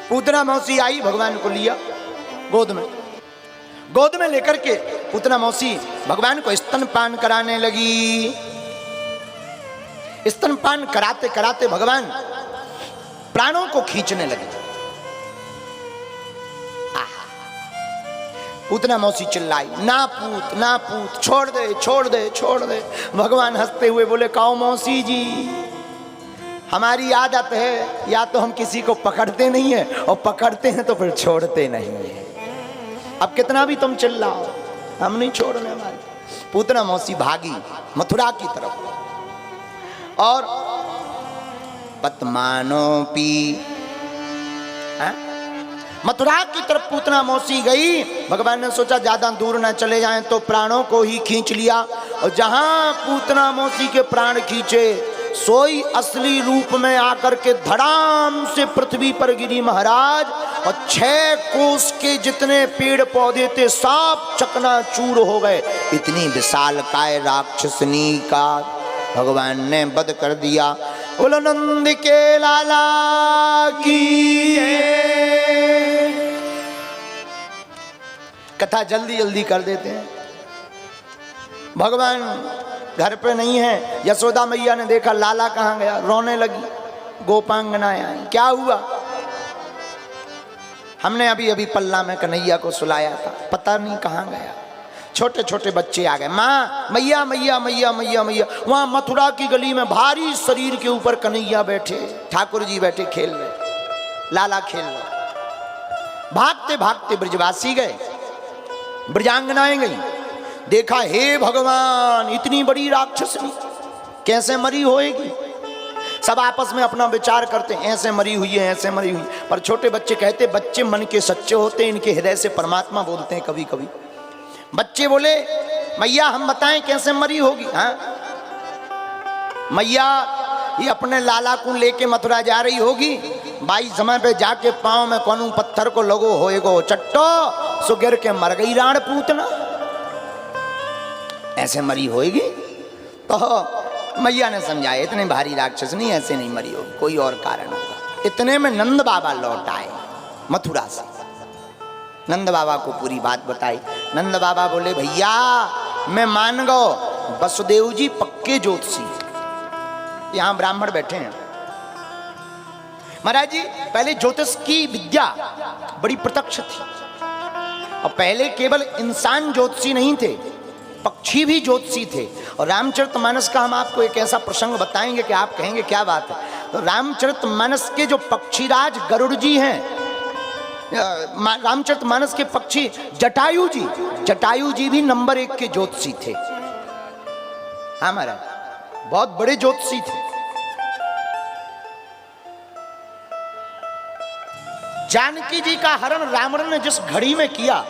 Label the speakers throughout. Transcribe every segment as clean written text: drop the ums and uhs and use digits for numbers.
Speaker 1: पूतना मौसी आई, भगवान को लिया गोद में। गोद में लेकर के पूतना मौसी भगवान को स्तनपान कराने लगी। स्तनपान कराते कराते भगवान प्राणों को खींचने लगे। पूतना मौसी चिल्लाई, ना पूत ना पूत, छोड़ दे छोड़ दे छोड़ दे। भगवान हंसते हुए बोले, काओ मौसी जी, हमारी आदत है या तो हम किसी को पकड़ते नहीं है और पकड़ते हैं तो फिर छोड़ते नहीं है। अब कितना भी तुम चिल्लाओ, हम नहीं छोड़ने वाले। पूतना मौसी भागी मथुरा की तरफ और पद्मानों पी मथुरा की तरफ पूतना मौसी गई। भगवान ने सोचा ज्यादा दूर ना चले जाएं तो प्राणों को ही खींच लिया। और जहां पूतना मौसी के प्राण खींचे, सोई असली रूप में आकर के धड़ाम से पृथ्वी पर गिरी महाराज। और 6 कोस के जितने पेड़ पौधे थे सब चकनाचूर हो गए। इतनी विशाल काय राक्षसनी का भगवान ने वध कर दिया। बोलो नंद के लाला की। कथा जल्दी जल्दी कर देते हैं। भगवान घर पे नहीं है। यशोदा मैया ने देखा लाला कहाँ गया, रोने लगी। गोपांगनाएं आई, क्या हुआ? हमने अभी अभी पल्ला में कन्हैया को सुलाया था, पता नहीं कहाँ गया। छोटे छोटे बच्चे आ गए, माँ मैया मैया मैया मैया मैया। वहां मथुरा की गली में भारी शरीर के ऊपर कन्हैया बैठे, ठाकुर जी बैठे खेल रहे, लाला खेल रहे। भागते भागते ब्रजवासी गए, ब्रजांगनाएं गई। देखा, हे भगवान, इतनी बड़ी राक्षसनी कैसे मरी होएगी? सब आपस में अपना विचार करते, ऐसे मरी हुई है ऐसे मरी हुई। पर छोटे बच्चे कहते, बच्चे मन के सच्चे होते, इनके हृदय से परमात्मा बोलते हैं कभी कभी। बच्चे बोले, मैया हम बताएं कैसे मरी होगी? हाँ मैया, ये अपने लाला को लेके मथुरा जा रही होगी। बाई समय पे जाके पांव में कौन पत्थर को लगो होएगो चट्टो, सो गिर के मर गई राण पूतना। ऐसे मरी होएगी? तो मैया ने समझाया, इतने भारी राक्षस नहीं, ऐसे नहीं मरी होगी, कोई और कारण होगा। इतने में नंद बाबा लौट आए मथुरा से। नंद बाबा को पूरी बात बताई। नंद बाबा बोले, भैया मैं मान गो, वसुदेव जी पक्के ज्योतिषी। यहां ब्राह्मण बैठे हैं। महाराज जी, पहले ज्योतिष की विद्या बड़ी प्रत्यक्ष थी। और पहले केवल इंसान ज्योतिषी नहीं थे, पक्षी भी ज्योतिषी थे। और रामचरितमानस का हम आपको एक ऐसा प्रसंग बताएंगे कि आप कहेंगे क्या बात है। तो रामचरितमानस के जो पक्षीराज गरुड़ जी हैं, रामचरितमानस के पक्षी जटायु जी भी नंबर 1 के ज्योतिषी थे। हाँ महाराज, बहुत बड़े ज्योतिषी थे। जानकी जी का हरण रावण ने जिस घड़ी में किया,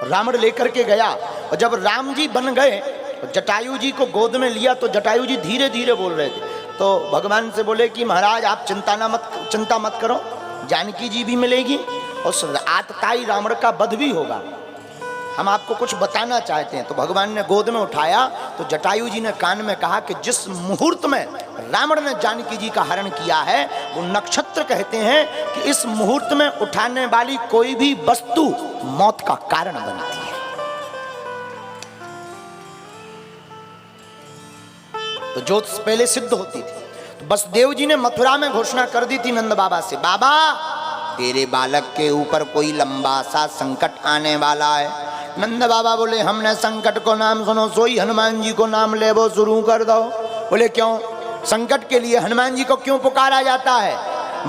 Speaker 1: रावण लेकर के गया। और जब राम जी बन गए, जटायु जी को गोद में लिया, तो जटायु जी धीरे धीरे बोल रहे थे। तो भगवान से बोले कि महाराज आप चिंता मत करो, जानकी जी भी मिलेगी और आतताई रावण का वध भी होगा। हम आपको कुछ बताना चाहते हैं। तो भगवान ने गोद में उठाया तो जटायु जी ने कान में कहा कि जिस मुहूर्त में रावण ने जानकी जी का हरण किया है, वो नक्षत्र कहते हैं कि इस मुहूर्त में उठाने वाली कोई भी वस्तु मौत का कारण बनती है। तो ज्योतिष पहले सिद्ध होती थी। तो वसुदेव जी ने मथुरा में घोषणा कर दी थी नंद बाबा से, बाबा तेरे बालक के ऊपर कोई लंबा सा संकट आने वाला है। नंद बाबा बोले, हमने संकट को नाम सुनो, सोई हनुमान जी को नाम ले वो शुरू कर दो। बोले क्यों? संकट के लिए हनुमान जी को क्यों पुकारा जाता है?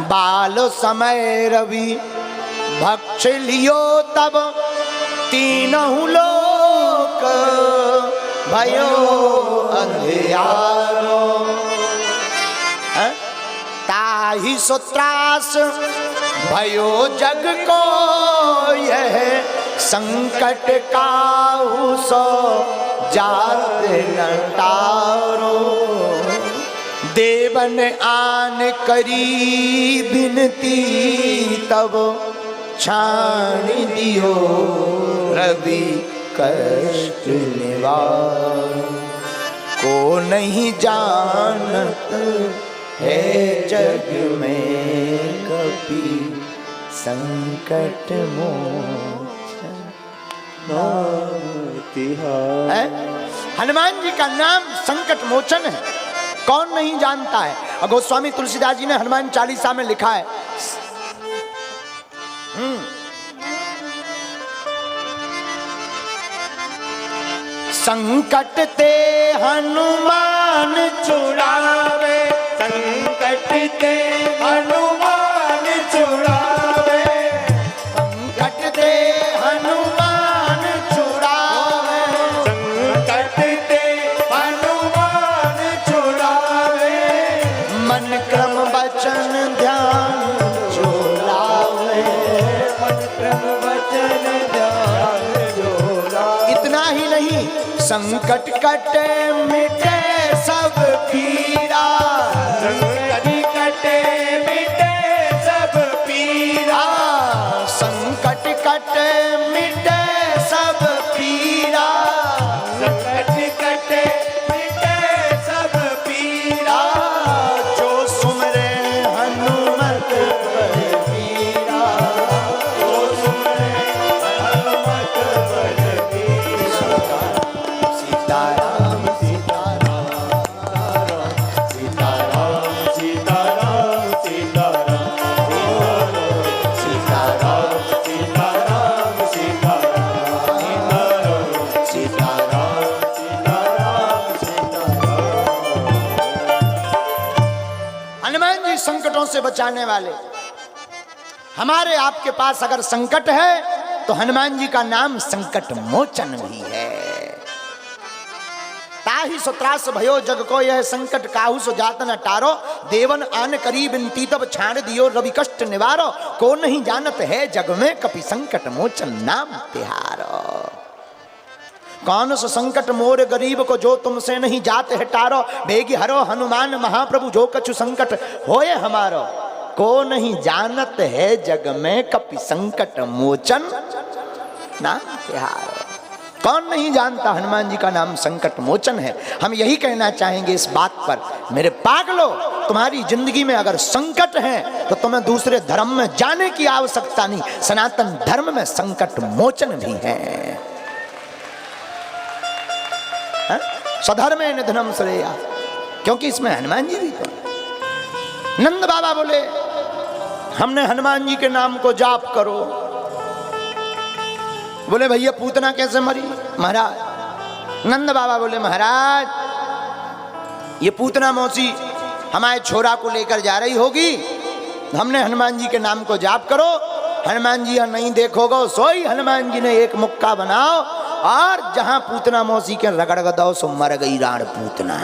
Speaker 1: बाल समय रवि भक्ष लियो तब तीनहु लोक भयो अंधियारो। ताहि सो त्रास भयो जग को यह संकट काहू सो जात नटारो। देवन आन करी बिनती तब छाण दियो रवि कष्ट निवार। को नहीं जानत है जग में कपि कपि संकट मोचन। है? हनुमान जी का नाम संकट मोचन है, कौन नहीं जानता है। और गोस्वामी तुलसीदास जी ने हनुमान चालीसा में लिखा है, संकट ते हनुमान छुड़ावे,
Speaker 2: संकट ते हनुमान छुड़ावे,
Speaker 1: संकट ते हनुमान छुड़ावे,
Speaker 2: संकट ते हनुमान छुड़ावे,
Speaker 1: मन क्रम वचन ध्यान झोलावे,
Speaker 2: मन क्रम वचन ध्यान झोलावे।
Speaker 1: इतना ही नहीं, संकट कटे मिटे सब पीरा,
Speaker 2: संकट कटे मिटे सब पीरा,
Speaker 1: संकट कटे मिटे सब पीरा,
Speaker 2: संकट कटे मिटे सब पीरा,
Speaker 1: जो सुमरे हनुमत बलबीरा,
Speaker 2: जो सुमरे हनुमत बलबीरा।
Speaker 1: सीताराम सीताराम
Speaker 2: सीताराम सीताराम सीताराम सीताराम सीताराम सीताराम सीताराम सीताराम।
Speaker 1: हनुमान जी संकटों से बचाने वाले। हमारे आपके पास अगर संकट है तो हनुमान जी का नाम संकट मोचन भी है। ताहि सो त्रास भयो जग को यह संकट काहू सो जात न टारो, देवन आन करीब इनती तब छाड़ दियो रवि कष्ट निवारो, को नहीं जानत है जग में कपि संकट मोचन नाम तिहारो। कौन सो संकट मोर गरीब को जो तुमसे नहीं जाते है टारो, बेगी हरो हनुमान महाप्रभु जो कछु संकट होए हमारो, को नहीं जानत है जग में कपि संकट मोचन नाम तिहारो। कौन नहीं जानता हनुमान जी का नाम संकट मोचन है। हम यही कहना चाहेंगे इस बात पर, मेरे पागलो, तुम्हारी जिंदगी में अगर संकट है तो तुम्हें दूसरे धर्म में जाने की आवश्यकता नहीं, सनातन धर्म में संकट मोचन भी है। स्वधर्मे निधनम श्रेया, क्योंकि इसमें हनुमान जी भी तो। नंद बाबा बोले हमने हनुमान जी के नाम को जाप करो। बोले भैया पूतना कैसे मरी महाराज? नंद बाबा बोले महाराज ये पूतना मौसी हमारे छोरा को लेकर जा रही होगी, हमने हनुमान जी के नाम को जाप करो, हनुमान जी नहीं देखोगे सोई हनुमान जी ने एक मुक्का बनाओ और जहां पूतना मौसी के रगड़ दो सो मर गई राण पूतना।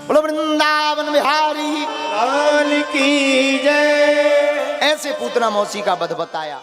Speaker 1: बोलो वृंदावन बिहारी
Speaker 2: लाल की जय।
Speaker 1: ऐसे पूतना मौसी का वध बताया।